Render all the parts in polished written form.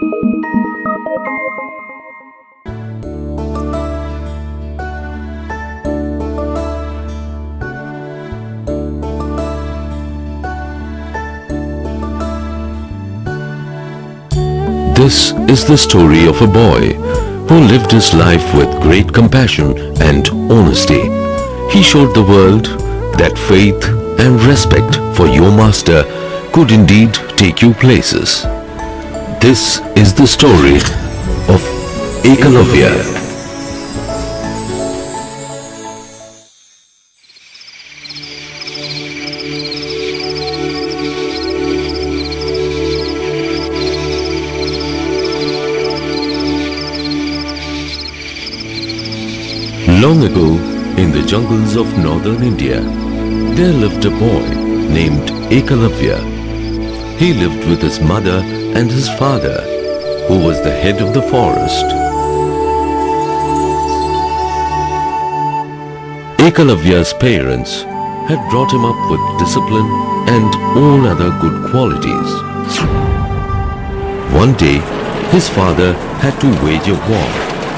This is the story of a boy who lived his life with great compassion and honesty. He showed the world that faith and respect for your master could indeed take you places. This is the story of Ekalavya. Long ago, in the jungles of northern India, there lived a boy named Ekalavya. He lived with his mother and his father, who was the head of the forest. Ekalavya's parents had brought him up with discipline and all other good qualities. One day, his father had to wage a war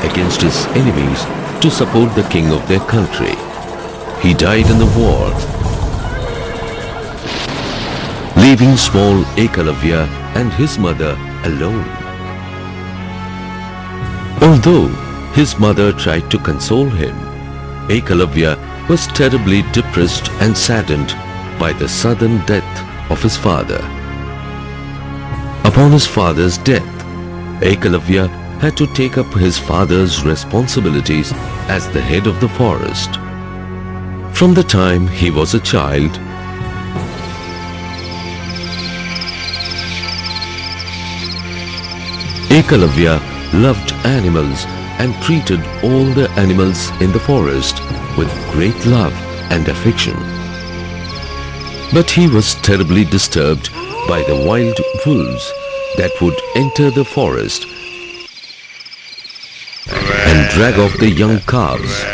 against his enemies to support the king of their country. He died in the war, leaving small Ekalavya and his mother alone. Although his mother tried to console him, Ekalavya was terribly depressed and saddened by the sudden death of his father. Upon his father's death, Ekalavya had to take up his father's responsibilities as the head of the forest. From the time he was a child, Ekalavya loved animals and treated all the animals in the forest with great love and affection. But he was terribly disturbed by the wild wolves that would enter the forest and drag off the young calves,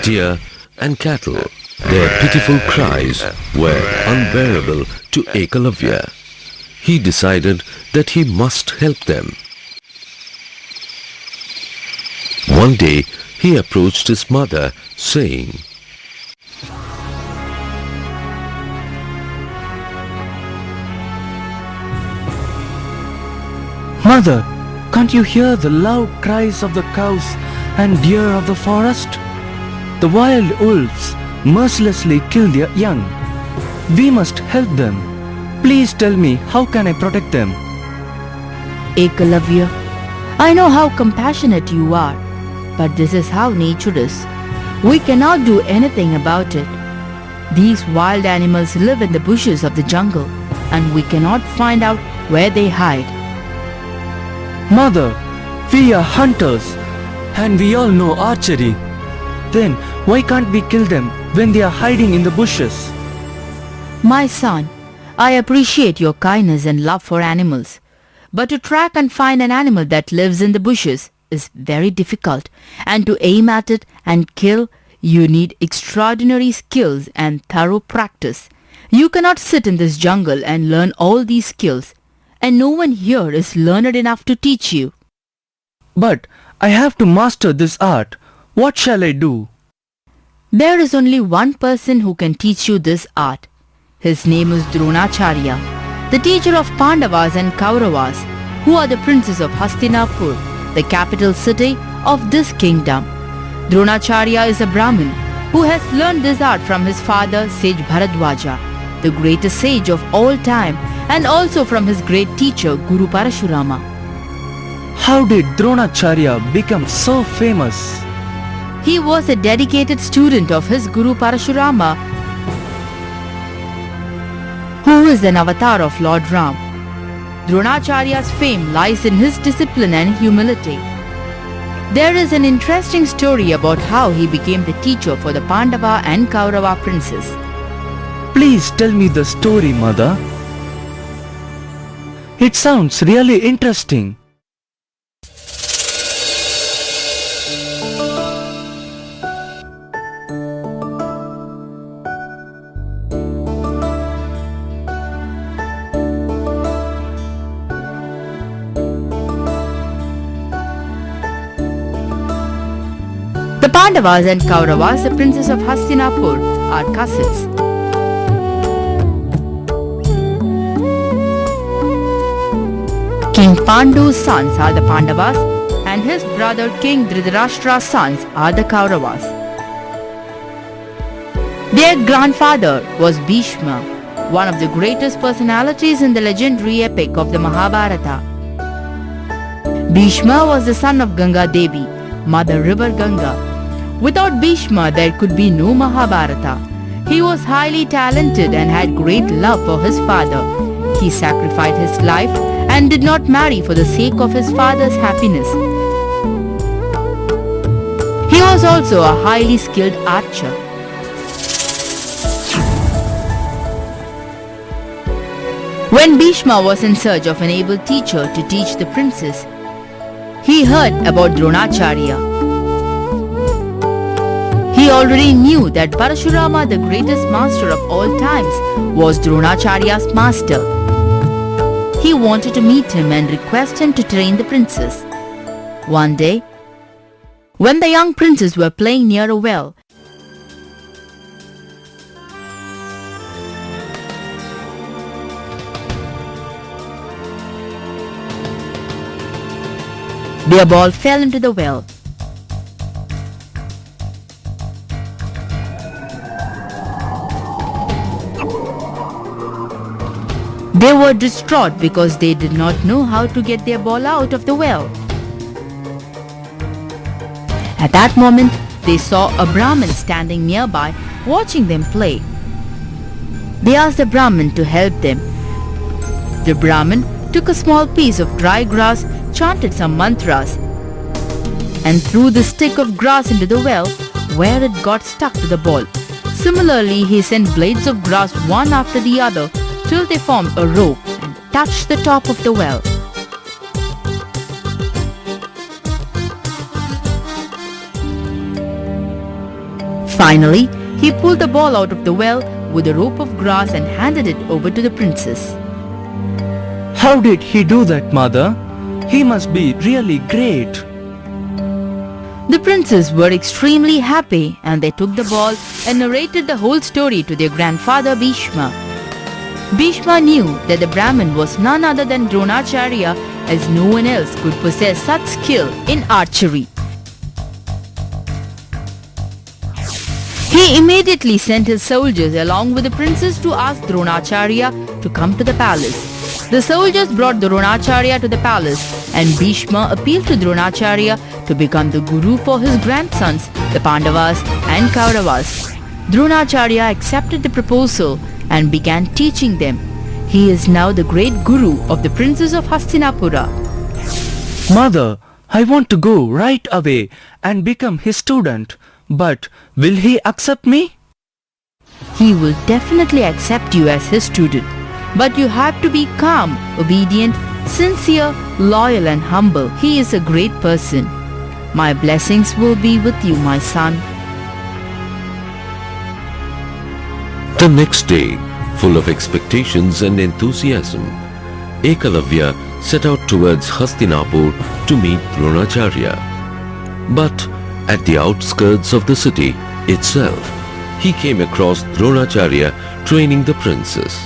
deer and cattle. Their pitiful cries were unbearable to Ekalavya. He decided that he must help them. One day he approached his mother saying, "Mother, can't you hear the loud cries of the cows and deer of the forest? The wild wolves mercilessly kill their young. We must help them. Please tell me, how can I protect them?" Ekalavya, I know how compassionate you are, but this is how nature is. We cannot do anything about it. These wild animals live in the bushes of the jungle, and we cannot find out where they hide. Mother, we are hunters and we all know archery. Then why can't we kill them when they are hiding in the bushes? My son, I appreciate your kindness and love for animals, but to track and find an animal that lives in the bushes is very difficult, and to aim at it and kill, you need extraordinary skills and thorough practice. You cannot sit in this jungle and learn all these skills, and no one here is learned enough to teach you. But I have to master this art. What shall I do? There is only one person who can teach you this art. His name is Dronacharya, the teacher of Pandavas and Kauravas, who are the princes of Hastinapur, the capital city of this kingdom. Dronacharya is a Brahmin who has learned this art from his father sage Bharadwaja, the greatest sage of all time, and also from his great teacher Guru Parashurama. How did Dronacharya become so famous? He was a dedicated student of his Guru Parashurama, who is an avatar of Lord Ram. Dronacharya's fame lies in his discipline and humility. There is an interesting story about how he became the teacher for the Pandava and Kaurava princes. Please tell me the story, Mother. It sounds really interesting. The Pandavas and Kauravas, the princes of Hastinapur, are cousins. King Pandu's sons are the Pandavas and his brother King Dhritarashtra's sons are the Kauravas. Their grandfather was Bhishma, one of the greatest personalities in the legendary epic of the Mahabharata. Bhishma was the son of Ganga Devi, Mother River Ganga. Without Bhishma, there could be no Mahabharata. He was highly talented and had great love for his father. He sacrificed his life and did not marry for the sake of his father's happiness. He was also a highly skilled archer. When Bhishma was in search of an able teacher to teach the princes, he heard about Dronacharya. He already knew that Parashurama, the greatest master of all times, was Dronacharya's master. He wanted to meet him and request him to train the princes. One day, when the young princes were playing near a well, their ball fell into the well. They were distraught because they did not know how to get their ball out of the well. At that moment, they saw a Brahmin standing nearby watching them play. They asked the Brahmin to help them. The Brahmin took a small piece of dry grass, chanted some mantras, and threw the stick of grass into the well where it got stuck to the ball. Similarly, he sent blades of grass one after the other till they formed a rope and touched the top of the well. Finally, he pulled the ball out of the well with a rope of grass and handed it over to the princess. How did he do that, mother? He must be really great. The princes were extremely happy and they took the ball and narrated the whole story to their grandfather Bhishma. Bhishma knew that the Brahmin was none other than Dronacharya, as no one else could possess such skill in archery. He immediately sent his soldiers along with the princes to ask Dronacharya to come to the palace. The soldiers brought Dronacharya to the palace and Bhishma appealed to Dronacharya to become the guru for his grandsons, the Pandavas and Kauravas. Dronacharya accepted the proposal and began teaching them. He is now the great guru of the princes of Hastinapura. Mother, I want to go right away and become his student. But will he accept me? He will definitely accept you as his student. But you have to be calm, obedient, sincere, loyal and humble. He is a great person. My blessings will be with you, my son. The next day, full of expectations and enthusiasm, Ekalavya set out towards Hastinapur to meet Dronacharya. But at the outskirts of the city itself, he came across Dronacharya training the princes.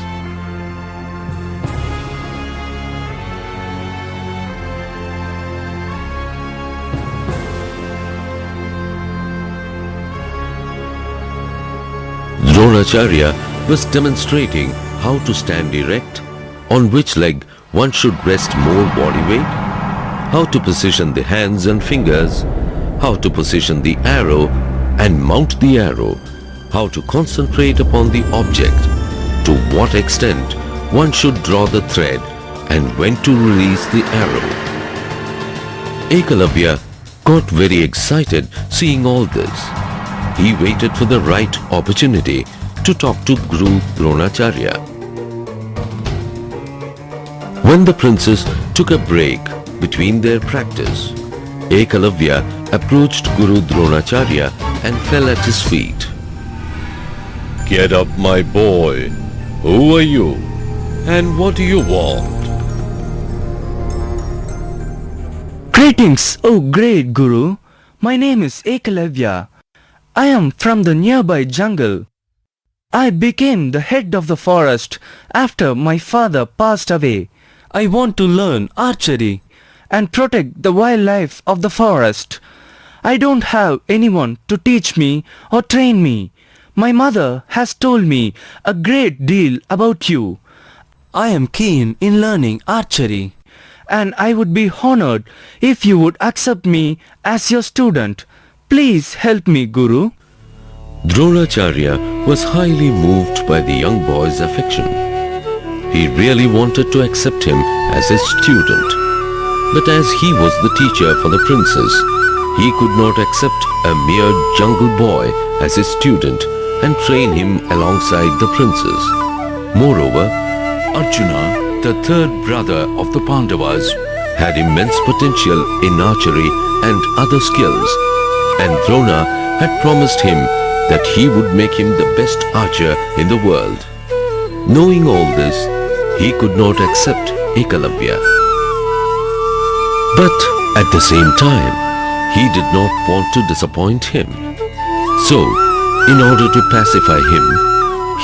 Dronacharya was demonstrating how to stand erect, on which leg one should rest more body weight, how to position the hands and fingers, how to position the arrow and mount the arrow, how to concentrate upon the object, to what extent one should draw the thread and when to release the arrow. Ekalavya got very excited seeing all this. He waited for the right opportunity to talk to Guru Dronacharya. When the princes took a break between their practice, Ekalavya approached Guru Dronacharya and fell at his feet. "Get up, my boy. Who are you? And what do you want?" Greetings, O great Guru. My name is Ekalavya. I am from the nearby jungle. I became the head of the forest after my father passed away. I want to learn archery and protect the wildlife of the forest. I don't have anyone to teach me or train me. My mother has told me a great deal about you. I am keen in learning archery, and I would be honored if you would accept me as your student. Please help me, Guru. Dronacharya was highly moved by the young boy's affection. He really wanted to accept him as his student. But as he was the teacher for the princess, he could not accept a mere jungle boy as his student and train him alongside the princess. Moreover, Arjuna, the third brother of the Pandavas, had immense potential in archery and other skills, and Drona had promised him that he would make him the best archer in the world. Knowing all this, he could not accept Ekalavya. But at the same time, he did not want to disappoint him. So, in order to pacify him,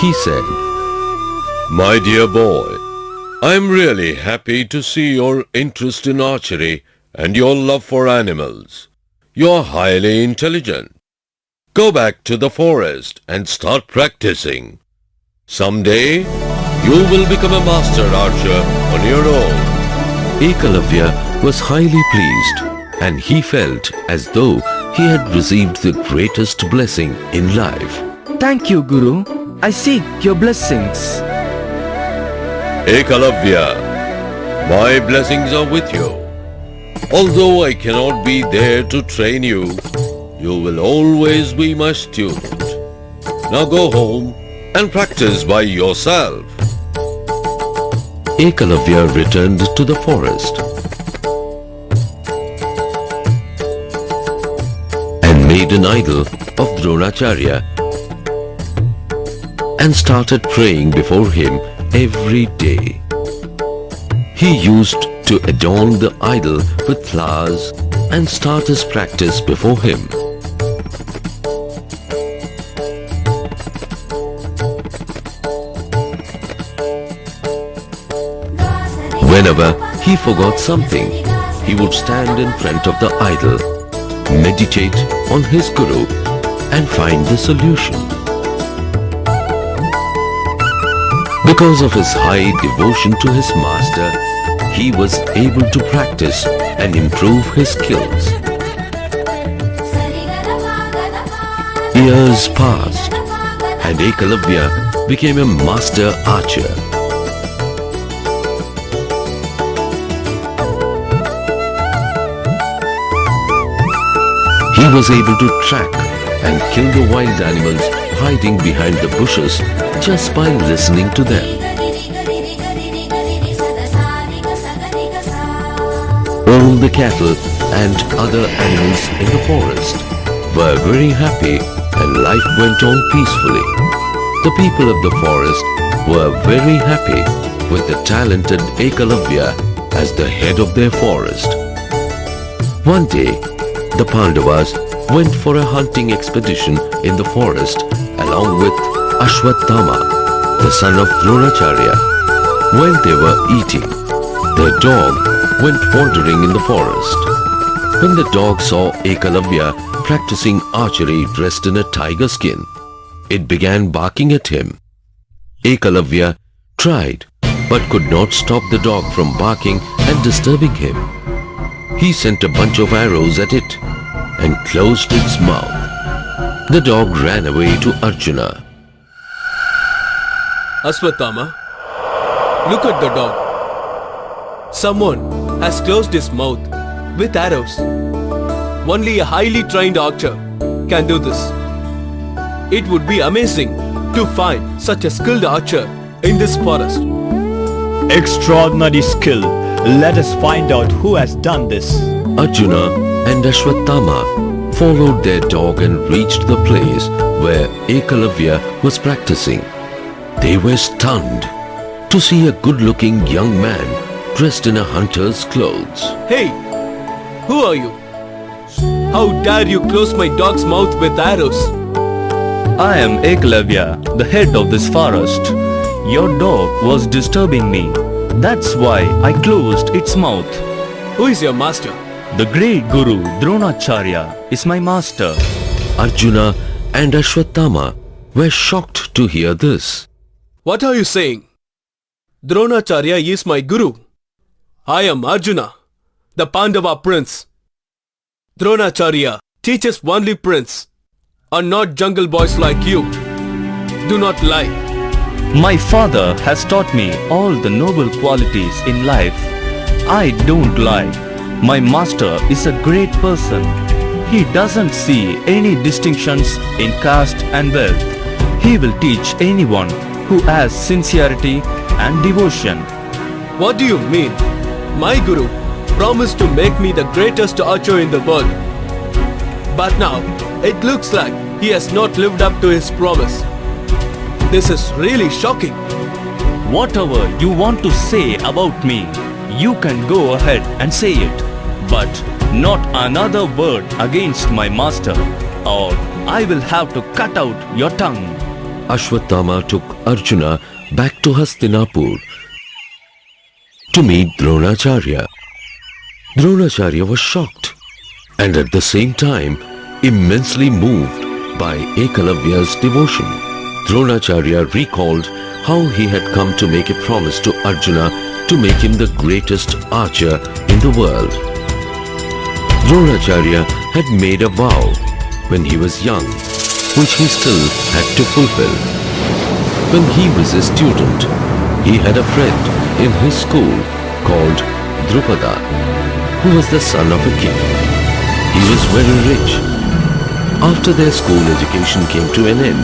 he said, "My dear boy, I am really happy to see your interest in archery and your love for animals. You are highly intelligent. Go back to the forest and start practicing. Someday, you will become a master archer on your own." Ekalavya was highly pleased, and he felt as though he had received the greatest blessing in life. Thank you, Guru. I seek your blessings. Ekalavya, my blessings are with you. Although I cannot be there to train you, you will always be my student. Now go home and practice by yourself. Ekalavya returned to the forest and made an idol of Dronacharya and started praying before him every day. He used to adorn the idol with flowers and start his practice before him. Whenever he forgot something, he would stand in front of the idol, meditate on his Guru, and find the solution. Because of his high devotion to his master, he was able to practice and improve his skills. Years passed, and Ekalavya became a master archer. He was able to track and kill the wild animals hiding behind the bushes just by listening to them. All the cattle and other animals in the forest were very happy and life went on peacefully. The people of the forest were very happy with the talented Ekalavya as the head of their forest. One day, the Pandavas went for a hunting expedition in the forest along with Ashwatthama, the son of Dronacharya. While they were eating, their dog went wandering in the forest. When the dog saw Ekalavya practicing archery dressed in a tiger skin, it began barking at him. Ekalavya tried but could not stop the dog from barking and disturbing him. He sent a bunch of arrows at it and closed its mouth. The dog ran away to Arjuna. Ashwatthama, look at the dog. Someone has closed his mouth with arrows. Only a highly trained archer can do this. It would be amazing to find such a skilled archer in this forest. Extraordinary skill. Let us find out who has done this. Arjuna and Ashwatthama followed their dog and reached the place where Ekalavya was practicing. They were stunned to see a good-looking young man dressed in a hunter's clothes. Hey, who are you? How dare you close my dog's mouth with arrows? I am Eklavya, the head of this forest. Your dog was disturbing me. That's why I closed its mouth. Who is your master? The great Guru Dronacharya is my master. Arjuna and Ashwatthama were shocked to hear this. What are you saying? Dronacharya is my guru. I am Arjuna, the Pandava prince. Dronacharya teaches only prince, and not jungle boys like you. Do not lie. My father has taught me all the noble qualities in life. I don't lie. My master is a great person. He doesn't see any distinctions in caste and wealth. He will teach anyone who has sincerity and devotion. What do you mean? My guru promised to make me the greatest archer in the world. But now, it looks like he has not lived up to his promise. This is really shocking. Whatever you want to say about me, you can go ahead and say it. But not another word against my master, or I will have to cut out your tongue. Ashwatthama took Arjuna back to Hastinapur to meet Dronacharya. Dronacharya was shocked and at the same time immensely moved by Ekalavya's devotion. Dronacharya recalled how he had come to make a promise to Arjuna to make him the greatest archer in the world. Dronacharya had made a vow when he was young, which he still had to fulfill. When he was a student, he had a friend in his school called Drupada, who was the son of a king. He was very rich. After their school education came to an end,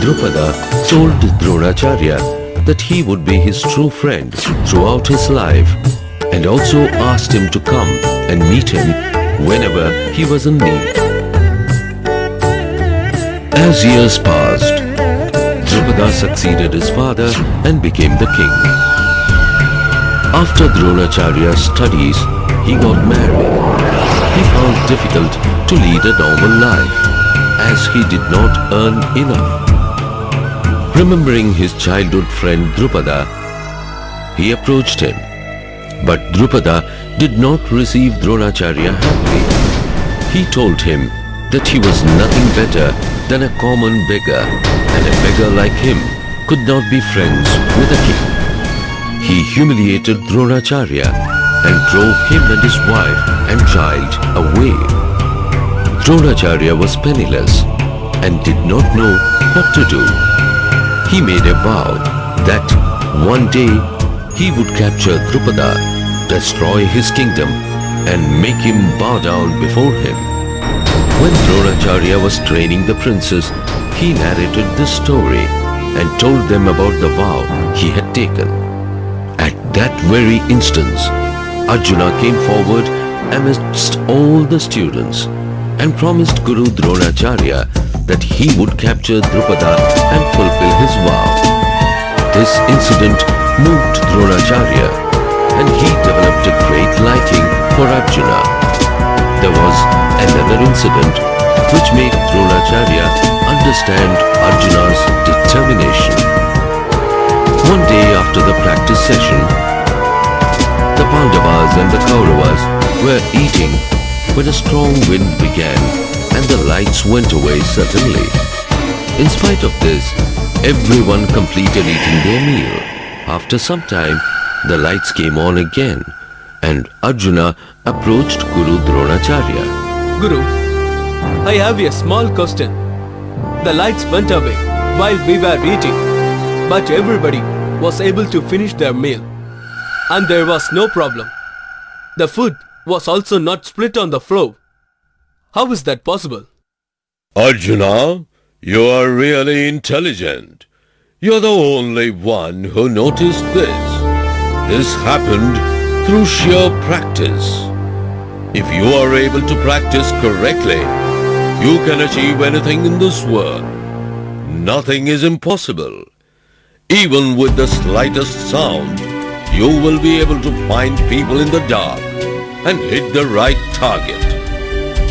Drupada told Dronacharya that he would be his true friend throughout his life and also asked him to come and meet him whenever he was in need. As years passed, Drupada succeeded his father and became the king. After Dronacharya's studies, he got married. He found it difficult to lead a normal life as he did not earn enough. Remembering his childhood friend Drupada, he approached him. But Drupada did not receive Dronacharya happily. He told him that he was nothing better than a common beggar, and a beggar like him could not be friends with a king. He humiliated Dronacharya and drove him and his wife and child away. Dronacharya was penniless and did not know what to do. He made a vow that one day he would capture Drupada, destroy his kingdom, and make him bow down before him. When Dronacharya was training the princes, he narrated this story and told them about the vow he had taken. At that very instant, Arjuna came forward amidst all the students and promised Guru Dronacharya that he would capture Drupada and fulfill his vow. This incident moved Dronacharya and he developed a great liking for Arjuna. There was another incident which made Dronacharya understand Arjuna's determination. One day after the practice session, the Pandavas and the Kauravas were eating when a strong wind began and the lights went away suddenly. In spite of this, everyone completed eating their meal. After some time, the lights came on again and Arjuna approached Guru Dronacharya. Guru, I have a small question. The lights went away while we were eating, but everybody was able to finish their meal. And there was no problem. The food was also not split on the floor. How is that possible? Arjuna, you are really intelligent. You're the only one who noticed this. This happened through sheer practice. If you are able to practice correctly, you can achieve anything in this world. Nothing is impossible. Even with the slightest sound, you will be able to find people in the dark and hit the right target.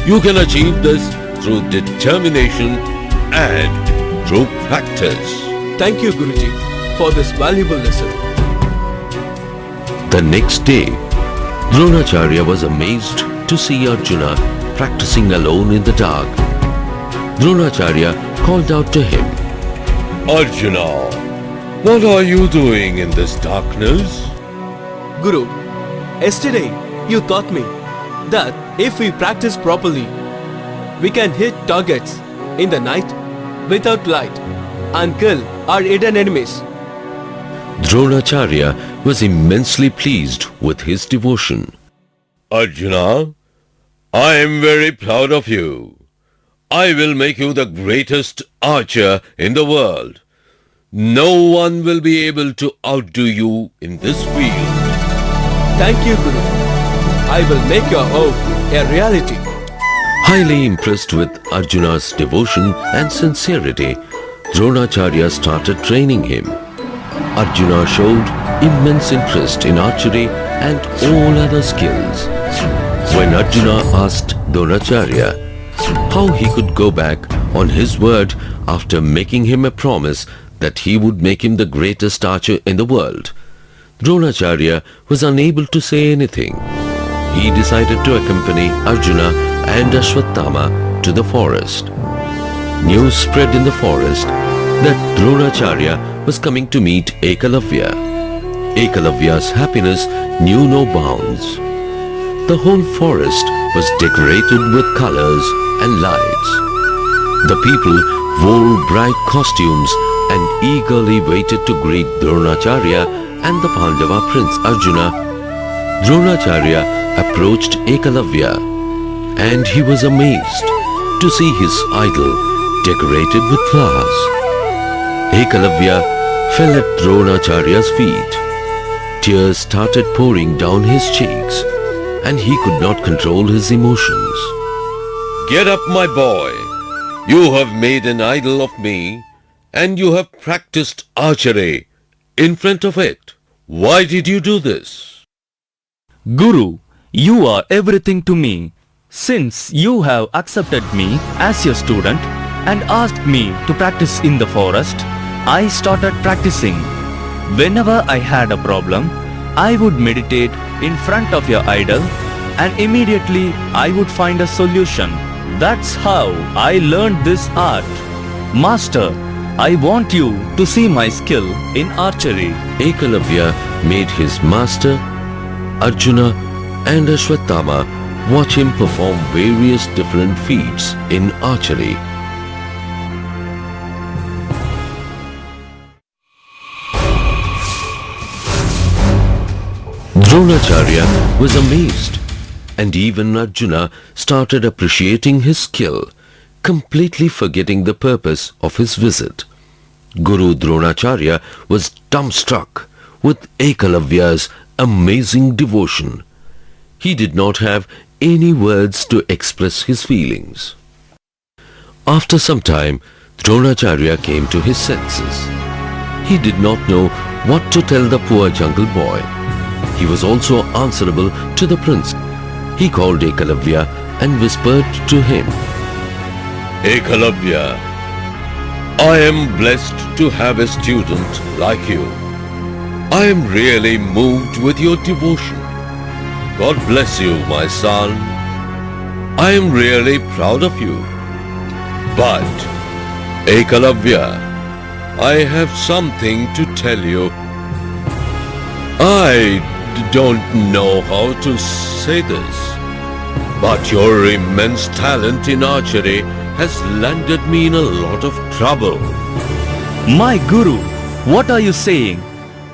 You can achieve this through determination and through practice. Thank you, Guruji, for this valuable lesson. The next day, Dronacharya was amazed to see Arjuna practicing alone in the dark. Dronacharya called out to him, Arjuna, what are you doing in this darkness? Guru, yesterday you taught me that if we practice properly, we can hit targets in the night without light and kill our hidden enemies. Dronacharya was immensely pleased with his devotion. Arjuna, I am very proud of you. I will make you the greatest archer in the world. No one will be able to outdo you in this field. Thank you, Guru. I will make your hope a reality. Highly impressed with Arjuna's devotion and sincerity, Dronacharya started training him. Arjuna showed immense interest in archery and all other skills. When Arjuna asked Dronacharya how he could go back on his word after making him a promise that he would make him the greatest archer in the world, Dronacharya was unable to say anything. He decided to accompany Arjuna and Ashwatthama to the forest. News spread in the forest that Dronacharya was coming to meet Ekalavya. Ekalavya's happiness knew no bounds. The whole forest was decorated with colors and lights. The people wore bright costumes and eagerly waited to greet Dronacharya and the Pandava prince Arjuna. Dronacharya approached Ekalavya and he was amazed to see his idol decorated with flowers. Ekalavya fell at Dronacharya's feet. Tears started pouring down his cheeks and he could not control his emotions. Get up, my boy. You have made an idol of me and you have practiced archery in front of it. Why did you do this? Guru, you are everything to me. Since you have accepted me as your student and asked me to practice in the forest, I started practicing. Whenever I had a problem, I would meditate in front of your idol and immediately I would find a solution. That's how I learned this art. Master, I want you to see my skill in archery. Ekalavya made his master, Arjuna and Ashwatthama watch him perform various different feats in archery. Dronacharya was amazed, and even Arjuna started appreciating his skill, completely forgetting the purpose of his visit. Guru Dronacharya was dumbstruck with Ekalavya's amazing devotion. He did not have any words to express his feelings. After some time, Dronacharya came to his senses. He did not know what to tell the poor jungle boy. He was also answerable to the prince. He called Ekalavya and whispered to him, Ekalavya, I am blessed to have a student like you. I am really moved with your devotion. God bless you, my son. I am really proud of you. But, Ekalavya, I have something to tell you. I don't know how to say this, but your immense talent in archery has landed me in a lot of trouble. My Guru, what are you saying?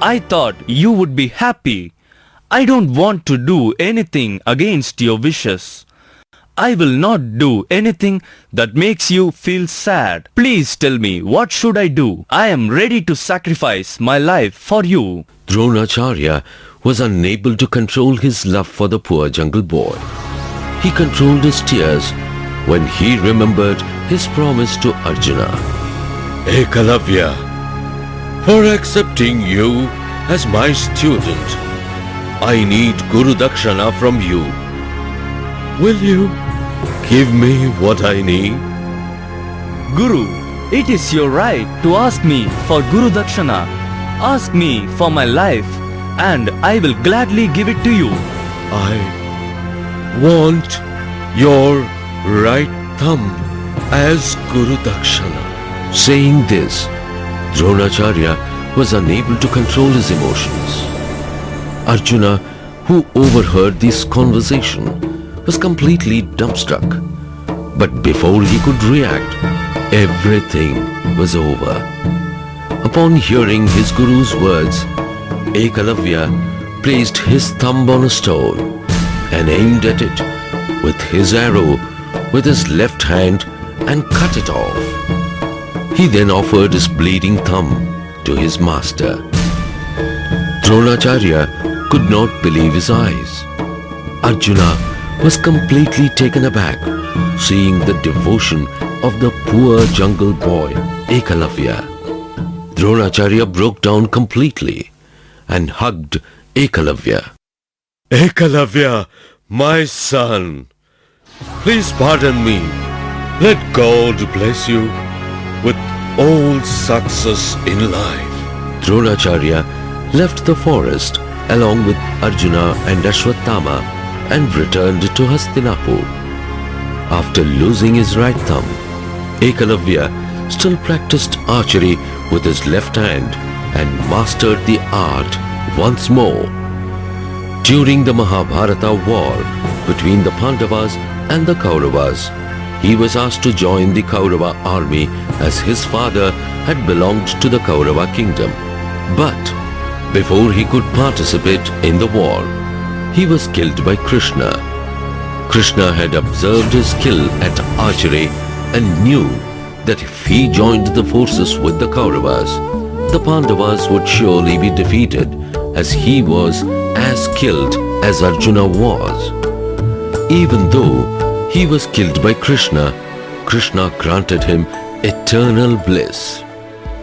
I thought you would be happy. I don't want to do anything against your wishes. I will not do anything that makes you feel sad. Please tell me, what should I do? I am ready to sacrifice my life for you. Dronacharya was unable to control his love for the poor jungle boy. He controlled his tears when he remembered his promise to Arjuna. Ekalavya, for accepting you as my student, I need Guru Dakshana from you. Will you give me what I need? Guru, it is your right to ask me for Guru Dakshana. Ask me for my life and I will gladly give it to you. I want your right thumb as Guru Dakshana. Saying this, Dronacharya was unable to control his emotions. Arjuna, who overheard this conversation, was completely dumbstruck. But before he could react, everything was over. Upon hearing his guru's words, Ekalavya placed his thumb on a stone and aimed at it with his arrow with his left hand and cut it off. He then offered his bleeding thumb to his master. Dronacharya could not believe his eyes. Arjuna was completely taken aback seeing the devotion of the poor jungle boy Ekalavya. Dronacharya broke down completely and hugged Ekalavya. Ekalavya, my son, please pardon me. Let God bless you with all success in life. Dronacharya left the forest along with Arjuna and Ashwatthama and returned to Hastinapur. After losing his right thumb, Ekalavya still practiced archery with his left hand and mastered the art once more. During the Mahabharata war between the Pandavas and the Kauravas, he was asked to join the Kaurava army as his father had belonged to the Kaurava kingdom. But before he could participate in the war, he was killed by Krishna. Krishna had observed his skill at archery and knew that if he joined the forces with the Kauravas, the Pandavas would surely be defeated as he was as skilled as Arjuna was. Even though he was killed by Krishna, Krishna granted him eternal bliss.